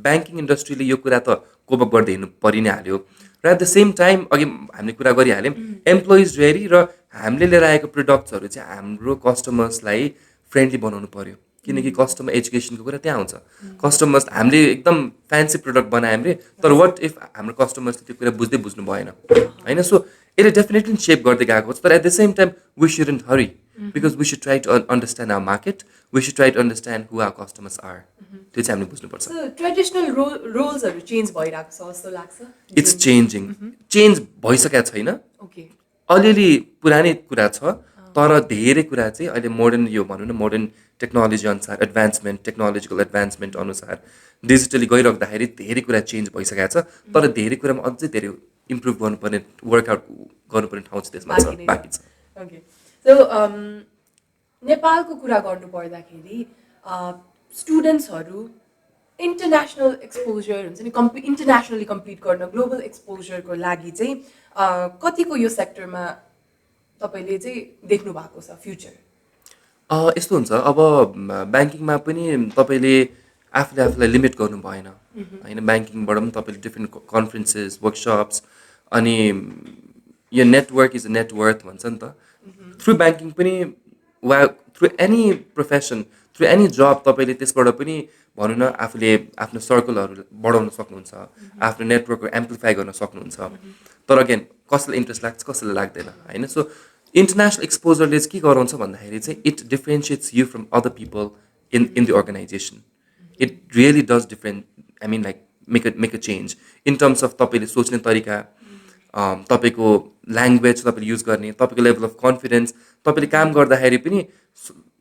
ब्याङ्किङ इन्डस्ट्रीले यो कुरा त कोप अप गर्दै हिँड्नु परि नै हाल्यो. र एट द सेम टाइम अघि हामीले कुरा गरिहाल्यौँ एम्प्लोइज भेरी र हामीले लिएर आएको प्रडक्ट्सहरू चाहिँ हाम्रो कस्टमर्सलाई फ्रेन्डली बनाउनु पऱ्यो. किनकि कस्टमर एजुकेसनको कुरा त्यहाँ आउँछ. कस्टमर्स हामीले एकदम फ्यान्सी प्रडक्ट बनायौँ रे, तर वाट इफ हाम्रो कस्टमर्सले त्यो कुरा बुझ्नु भएन होइन. सो यसले डेफिनेटली सेप गर्दै गएको छ. तर at the same time we shouldn't hurry, because we should try to understand our market, we should try to understand who our customers are. त्यो चाहिँ हामीले बुझ्नुपर्छ. ट्रेडिसनल रोल्सहरू चेन्ज भइरहेको छ जस्तो लाग्छ. इट्स चेन्जिङ, चेन्ज भइसकेको छैन, अलिअलि पुरानै कुरा छ. तर धेरै कुरा चाहिँ अहिले मोडर्न, यो भनौँ न मोडर्न टेक्नोलोजी अनुसार, एडभान्समेन्ट, टेक्नोलोजिकल एडभान्समेन्ट अनुसार डिजिटली गइराख्दाखेरि धेरै कुरा चेन्ज भइसकेको छ. तर धेरै कुरामा अझै धेरै इम्प्रुभ गर्नुपर्ने, वर्कआउट गर्नुपर्ने ठाउँ चाहिँ त्यसमा छ, बाँकी छ. ओके. सो नेपालको कुरा गर्नु पर्दाखेरि स्टुडेन्ट्सहरू इन्टरनेसनल एक्सपोजर हुन्छ नि, इन्टरनेसनली कम्पिट गर्न, ग्लोबल एक्सपोजरको लागि चाहिँ कतिको यो सेक्टरमा तपाईँले चाहिँ देख्नु भएको छ फ्युचर? यस्तो हुन्छ, अब ब्याङ्किङमा पनि तपाईँले आफूलाई लिमिट गर्नु भएन होइन. ब्याङ्किङबाट पनि तपाईँले डिफ्रेन्ट कन्फरेन्सेस, वर्कसप्स, अनि यो नेटवर्क इज अ नेटवर्थ भन्छ नि त. थ्रु ब्याङ्किङ पनि वा through any profession, through any job तपाईँले त्यसबाट पनि भनौँ न आफूले आफ्नो सर्कलहरू बढाउन सक्नुहुन्छ, आफ्नो नेटवर्कहरू एम्प्लिफाई गर्न सक्नुहुन्छ. तर अगेन कसैलाई इन्ट्रेस्ट लाग्छ, कसैलाई लाग्दैन होइन. सो इन्टरनेसनल एक्सपोजरले चाहिँ के गराउँछ भन्दाखेरि चाहिँ it differentiates you from other people in the organisation. It really does different, I mean like make a change in terms of तपाईँले सोच्ने तरिका, तपाईँको ल्याङ्ग्वेज तपाईँले युज गर्ने, तपाईँको लेभल अफ कन्फिडेन्स. तपाईँले काम गर्दाखेरि पनि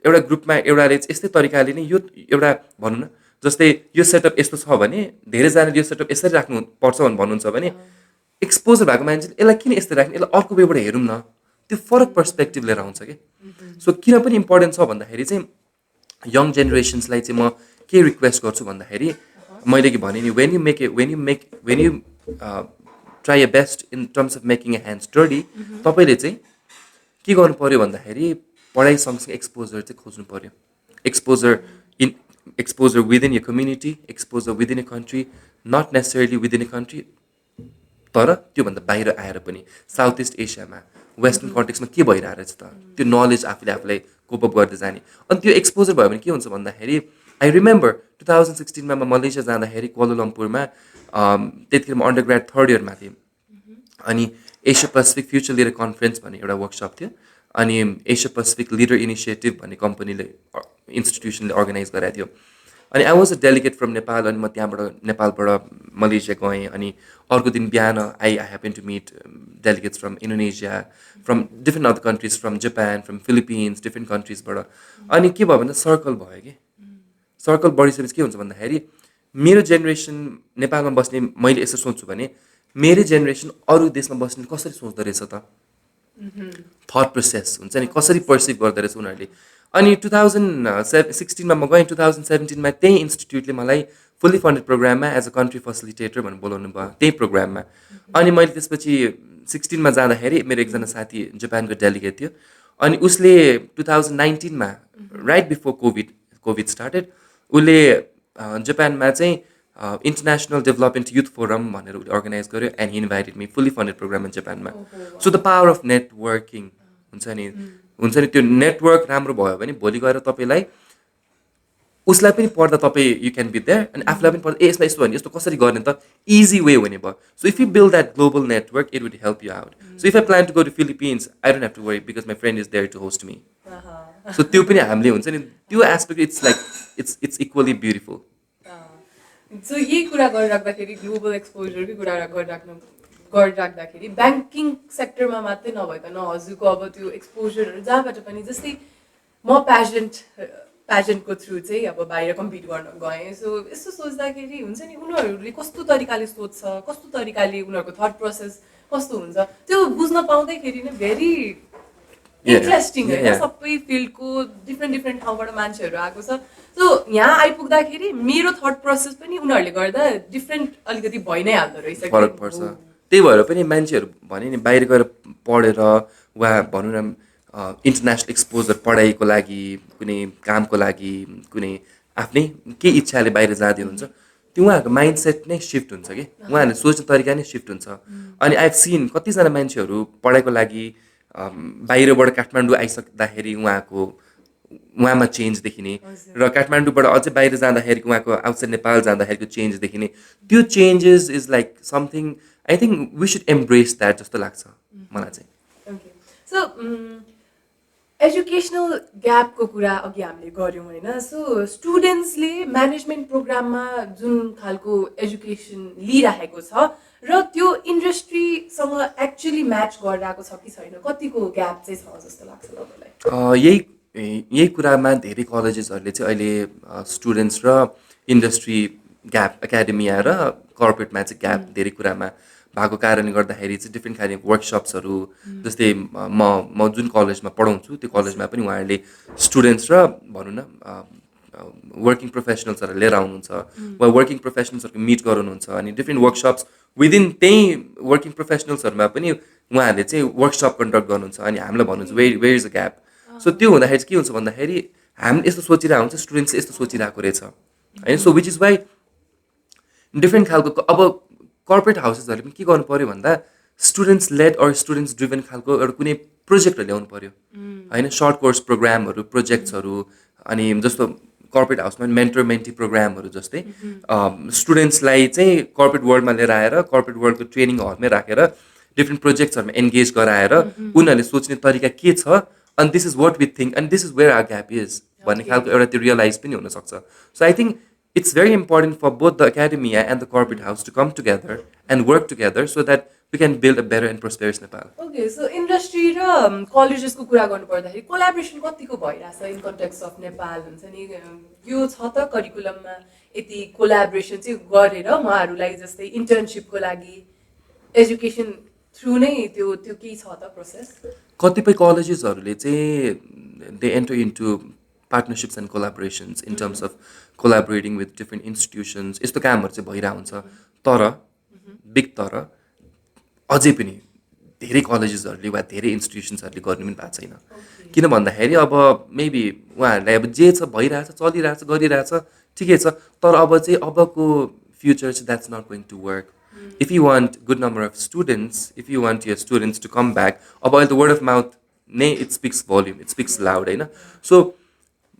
एउटा ग्रुपमा एउटाले यस्तै तरिकाले नै यो एउटा भनौँ न, जस्तै यो सेटअप यस्तो छ भने धेरैजनाले यो सेटअप यसरी राख्नुपर्छ भनेर भन्नुहुन्छ भने एक्सपोजर भएको मान्छेले यसलाई किन यस्तो राख्ने, यसलाई अर्को वेबाट हेरौँ न, त्यो फरक पर्सपेक्टिभ लिएर आउँछ कि. सो किन पनि इम्पोर्टेन्ट छ भन्दाखेरि चाहिँ यङ जेनेरेसन्सलाई चाहिँ म के रिक्वेस्ट गर्छु भन्दाखेरि मैले के भने नि वेन यु ट्राई य best in terms of making a hand study, तपाईँले चाहिँ के गर्नु पऱ्यो भन्दाखेरि पढाइ सँगसँगै एक्सपोजर चाहिँ खोज्नु पऱ्यो. Exposure within a community, exposure within a country, not necessarily within a country, तर त्योभन्दा बाहिर आएर पनि साउथ इस्ट एसियामा, वेस्टर्न कन्टेक्समा के भइरहेको रहेछ त, त्यो नलेज आफूलाई कोप अप गर्दै जाने. अनि त्यो एक्सपोजर भयो भने के हुन्छ भन्दाखेरि आई रिमेम्बर 2016मा म मलेसिया जाँदाखेरि कोलालम्पुरमा, त्यतिखेर म अन्डर ग्रेड 3rd इयरमा थिएँ. अनि Asia Pacific future leader conference भन्ने एउटा वर्कसप थियो. अनि एसिया पेसिफिक लिडर इनिसिएटिभ भन्ने कम्पनीले, इन्स्टिट्युसनले अर्गनाइज गराएको थियो. अनि I was a delegate from Nepal. अनि म त्यहाँबाट नेपालबाट मलेसिया गएँ. अनि अर्को दिन बिहान I happen to meet delegates from Indonesia, from different other countries, from Japan, from Philippines, different कन्ट्रिजबाट. अनि के भयो भन्दा सर्कल भयो कि. सर्कल बढिसकेपछि के हुन्छ भन्दाखेरि मेरो जेनेरेसन नेपालमा बस्ने, मैले यसो सोच्छु भने मेरो जेनेरेसन अरू देशमा बस्ने कसरी सोच्दो रहेछ त, थट प्रोसेस हुन्छ नि, कसरी पर्सिभ गर्दो रहेछ उनीहरूले. अनि 2016मा म गएँ. 2017मा त्यही इन्स्टिट्युटले मलाई फुल्ली फन्डेड प्रोग्राममा एज अ कन्ट्री फेसिलिटेटर भनेर बोलाउनु भयो त्यही प्रोग्राममा. अनि मैले त्यसपछि 16मा जाँदाखेरि मेरो एकजना साथी जापानको डेलिगेट थियो. अनि उसले 2019मा right before COVID COVID started उसले जापानमा चाहिँ इन्टरनेसनल डेभलपमेन्ट युथ फोरम भनेर उसले अर्गनाइज गर्यो and he invited me fully funded programme in जापानमा so the power of networking हुन्छ नि त्यो नेटवर्क राम्रो भयो भने भोलि गएर तपाईँलाई उसलाई पनि पढ्दा तपाईँ यु क्यान बी देयर अनि आफूलाई पनि पढ्दा यसलाई यस्तो भने यस्तो कसरी गर्ने त इजी वे हुने भयो so if you build that global network it would help you out so if I plan to go to Philippines I don't have to worry because my friend is there to host me so त्यो पनि हामीले हुन्छ नि त्यो aspect it's like it's equally beautiful so यही कुरा गरिराख्दाखेरि global एक्सपोजरकै कुरा गरिराख्दाखेरि banking सेक्टरमा मात्रै नभइकन हजुरको अब त्यो एक्सपोजरहरू जहाँबाट पनि जस्तै म प्याजेन्टको थ्रु चाहिँ अब बाहिर कम्पिट गर्न गएँ सो यस्तो सोच्दाखेरि हुन्छ नि उनीहरूले कस्तो तरिकाले सोध्छ कस्तो तरिकाले उनीहरूको थट प्रोसेस कस्तो हुन्छ त्यो बुझ्न पाउँदैखेरि नै भेरी इन्ट्रेस्टिङ होइन सबै फिल्डको डिफ्रेन्ट ठाउँबाट मान्छेहरू आएको छ सो यहाँ आइपुग्दाखेरि मेरो थट प्रोसेस पनि उनीहरूले गर्दा डिफ्रेन्ट अलिकति भइ नै हाल्दो रहेछ फरक पर्छ त्यही भएर पनि मान्छेहरू भने नि बाहिर गएर पढेर वा भनौँ न इन्टरनेसनल एक्सपोजर पढाइको लागि कुनै कामको लागि कुनै आफ्नै के इच्छाले बाहिर जाँदै हुन्छ त्यो उहाँहरूको माइन्डसेट नै सिफ्ट हुन्छ कि उहाँहरूले सोच्ने तरिका नै सिफ्ट हुन्छ अनि आई हेभ सिन कतिजना मान्छेहरू पढाइको लागि बाहिरबाट काठमाडौँ आइसक्दाखेरि उहाँमा चेन्ज देखिने र काठमाडौँबाट अझै बाहिर जाँदाखेरि उहाँको आउटसाइड नेपाल जाँदाखेरिको चेन्ज देखिने त्यो changes is like something I think we should embrace that जस्तो लाग्छ मलाई चाहिँ सो एजुकेसनल ग्यापको कुरा अघि हामीले गऱ्यौँ होइन सो स्टुडेन्ट्सले म्यानेजमेन्ट प्रोग्राममा जुन खालको एजुकेसन लिइराखेको छ र त्यो इन्डस्ट्रीसँग एक्चुअली म्याच गरिरहेको छ कि छैन कतिको ग्याप चाहिँ छ जस्तो लाग्छ तपाईँलाई यही कुरामा धेरै कलेजेसहरूले चाहिँ अहिले स्टुडेन्ट्स र इन्डस्ट्री ग्याप एकाडेमिया र कर्पोरेटमा चाहिँ ग्याप धेरै कुरामा भएको कारणले गर्दाखेरि चाहिँ डिफ्रेन्ट खालको वर्कसप्सहरू जस्तै म जुन कलेजमा पढाउँछु त्यो कलेजमा पनि उहाँहरूले स्टुडेन्ट्स र भनौँ न वर्किङ प्रोफेसनल्सहरू लिएर आउनुहुन्छ वा वर्किङ प्रोफेसनल्सहरूको मिट गराउनुहुन्छ अनि डिफ्रेन्ट वर्कसप्स विदिन त्यही वर्किङ प्रोफेसनल्सहरूमा पनि उहाँहरूले चाहिँ वर्कसप कन्डक्ट गर्नुहुन्छ अनि हामीलाई भन्नुहुन्छ where is a gap so त्यो हुँदाखेरि चाहिँ के हुन्छ भन्दाखेरि हामीले यस्तो सोचिरहेको हुन्छ स्टुडेन्ट्स यस्तो सोचिरहेको रहेछ होइन so which is why different खालको अब कर्पोरेट हाउसेसहरूले पनि के गर्नु पऱ्यो भन्दा students led or students driven खालको एउटा कुनै प्रोजेक्टहरू ल्याउनु पऱ्यो होइन सर्ट कोर्स प्रोग्रामहरू प्रोजेक्ट्सहरू अनि जस्तो कर्पोरेट हाउसमा मेन्टर मेन्टी प्रोग्रामहरू जस्तै स्टुडेन्ट्सलाई चाहिँ कर्पोरेट वर्ल्डमा लिएर आएर कर्पोरेट वर्ल्डको ट्रेनिङ हलमै राखेर डिफ्रेन्ट प्रोजेक्ट्सहरूमा एन्गेज गराएर उनीहरूले सोच्ने तरिका के छ अनि this is what we think and this is where our gap is भन्ने खालको एउटा त्यो रियलाइज पनि हुनसक्छ so I think it's very important for both the academia and the corporate house to come together and work together so that we can build a better and prosperous Nepal. Okay, so industry र colleges को कुरा गर्नु पर्दाखेरि collaboration कतिको भइरहेछ in context of Nepal हुन्छ नि यो छ त करिकुलममा यति collaboration चाहिँ गरेर उहाँहरूलाई जस्तै internship को लागि education through नै त्यो के छ त प्रोसेस कतिपय कलेजेसहरूले चाहिँ they enter into partnerships and collaborations in terms of collaborating with different institutions यस्तो कामहरू चाहिँ भइरहेको हुन्छ तर बिग तर अझै पनि धेरै कलेजेसहरूले वा धेरै इन्स्टिट्युसन्सहरूले गर्नु पनि भएको छैन किन भन्दाखेरि अब मेबी उहाँहरूलाई अब जे छ भइरहेछ चलिरहेछ गरिरहेछ ठिकै छ तर अब चाहिँ अबको फ्युचर चाहिँ that's not going to work if you want good number of students if you want your students to come back अब अहिले त वर्ड अफ माउथ नै it speaks volume it speaks loud होइन सो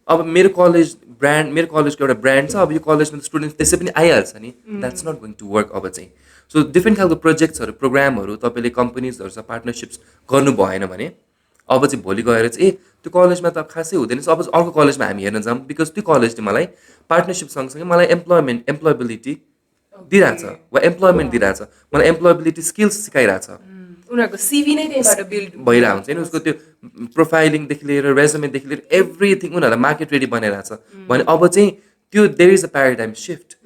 अब मेरो कलेजको एउटा ब्रान्ड छ अब यो कलेजमा स्टुडेन्ट्स त्यसै पनि आइहाल्छ नि that's not going to work अब चाहिँ सो डिफ्रेन्ट खालको प्रोजेक्ट्सहरू प्रोग्रामहरू तपाईँले कम्पनीजहरूसँग पार्टनरसिप्स गर्नु भएन भने अब चाहिँ भोलि गएर चाहिँ त्यो कलेजमा त खासै हुँदैन अब अर्को कलेजमा हामी हेर्न जाऊँ बिकज त्यो कलेजले मलाई पार्टनरसिप सँगसँगै मलाई एम्प्लोइबिलिटी दिइरहेछ वा एम्प्लोइमेन्ट दिइरहेछ मलाई एम्प्लोइबिलिटी स्किल्स सिकाइरहेछ उनीहरूको सिभी नै त्यहीबाट बिल्ड भइरहेको हुन्छ नि उसको त्यो प्रोफाइलिङदेखि लिएर रेजुमेदेखि लिएर एभ्रिथिङ उनीहरूलाई मार्केट रेडी बनाइरहेछ भने अब चाहिँ त्यो there is a paradigm shift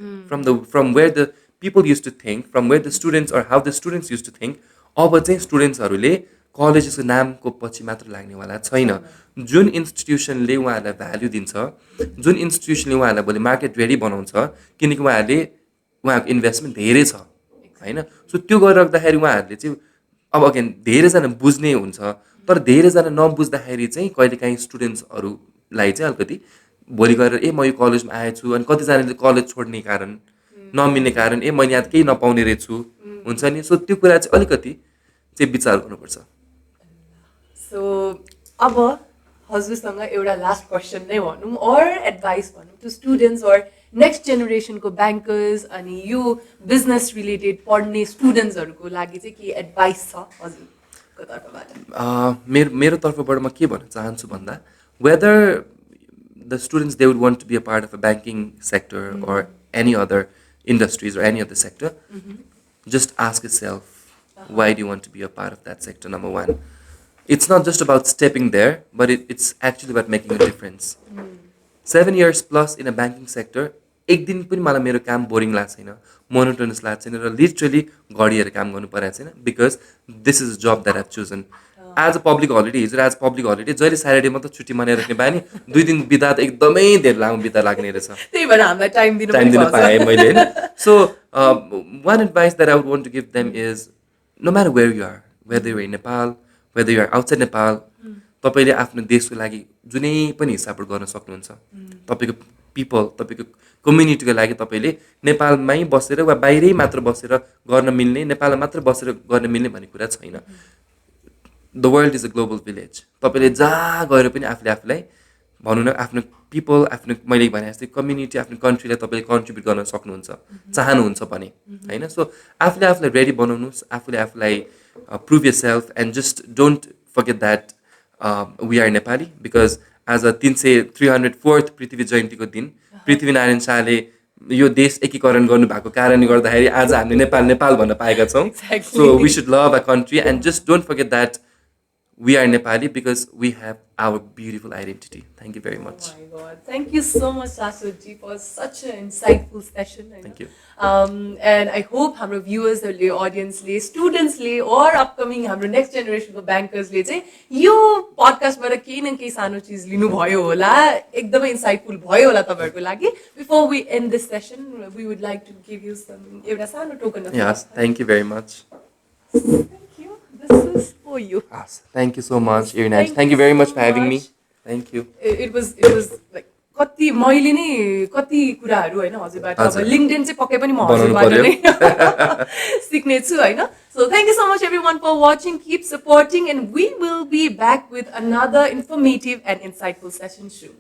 from where the people used to think from where the students or how the students used to think अब चाहिँ स्टुडेन्ट्सहरूले कलेजेसको नामको पछि मात्र लाग्नेवाला छैन जुन इन्स्टिट्युसनले उहाँहरूलाई भ्याल्यु दिन्छ जुन इन्स्टिट्युसनले उहाँहरूलाई भोलि मार्केट रेडी बनाउँछ किनकि उहाँहरूको इन्भेस्टमेन्ट धेरै छ होइन सो त्यो गरिराख्दाखेरि उहाँहरूले चाहिँ अब अगेन धेरैजना बुझ्ने हुन्छ तर धेरैजना नबुझ्दाखेरि चाहिँ कहिलेकाहीँ स्टुडेन्ट्सहरूलाई चाहिँ अलिकति भोलि गएर म यो कलेजमा आएछु अनि कतिजनाले कलेज छोड्ने कारण नमिल्ने कारण मैले यहाँ केही नपाउने रहेछु हुन्छ नि सो त्यो कुरा चाहिँ अलिकति चाहिँ विचार गर्नुपर्छ सो अब हजुरसँग एउटा लास्ट क्वेसन नै भनौँ अर एडभाइस भनौँ टु स्टुडेन्ट्स अर नेक्स्ट जेनेरेसनको ब्याङ्कर्स अनि यो बिजनेस रिलेटेड पढ्ने स्टुडेन्ट्सहरूको लागि चाहिँ के एडभाइस छ हजुरको तर्फबाट मेरो तर्फबाट म के भन्न चाहन्छु भन्दा weather the students they would want to be a part of a banking sector or any other industries or any other sector just ask yourself why do you want to be a part of that sector number one it's not just about stepping there but it's actually about making a difference 7 years plus in a banking sector एक दिन पनि मलाई मेरो काम boring लाग्छ छैन monotonous लाग्छ छैन र लिटरली घडिएर काम गर्नु परेको छैन because this is job that I've chosen आज पब्लिक हलिडे हिजो आज पब्लिक हलिडे जहिले स्याटरडे मात्र छुट्टी मनाइराख्ने बानी 2 दिन बिदा त एकदमै धेरै लामो बिदा लाग्ने रहेछ त्यही भएर हामीलाई टाइम दिन पाएँ मैले हैन so one advice that I would want to give them is no matter where you are whether you are in Nepal whether you are outside Nepal तपाईँले आफ्नो देशको लागि जुनै पनि हिसाबबाट गर्न सक्नुहुन्छ तपाईँको पिपल तपाईँको कम्युनिटीको लागि तपाईँले नेपालमै बसेर वा बाहिरै मात्र बसेर गर्न मिल्ने नेपालमा मात्र बसेर गर्न मिल्ने भन्ने कुरा छैन the world is a global village तपाईँले जहाँ गएर पनि आफूलाई भनौँ न आफ्नो पिपल आफ्नो मैले भने जस्तै कम्युनिटी आफ्नो कन्ट्रीलाई तपाईँले कन्ट्रिब्युट गर्न सक्नुहुन्छ चाहनुहुन्छ भने होइन सो आफूलाई रेडी बनाउनुहोस् आफूलाई prove your self and just don't forget that we are Nepali because आज 304th पृथ्वी जयन्तीको दिन पृथ्वीनारायण शाहले यो देश एकीकरण गर्नुभएको कारणले गर्दाखेरि आज हामीले नेपाल भन्न पाएका छौँ so we should love a country and just don't forget that we are Nepali because we have our beautiful identity. Thank you very much. Oh my God. Thank you so much, Saswat ji, for such an insightful session. Thank you. And I hope our viewers, audience, students, or upcoming our next generation of bankers, यो podcast बाट केही न केही सानो चीज लिनु भयो होला एकदमै insightful भयो होला तपाईहरुको लागि. Before we end this session, we would like to give you some एउटा सानो token of Yes, thank you very much. This is for you. Thank you so much, Irina. Thank you very much for having me. Thank you. It was like कति मैले नि कति कुराहरु हैन हजुरबाट अब LinkedIn चाहिँ पक्कै पनि म हजुरबाट नै सिक्ने छु हैन So thank you so much everyone for watching. Keep supporting and we will be back with another informative and insightful session soon.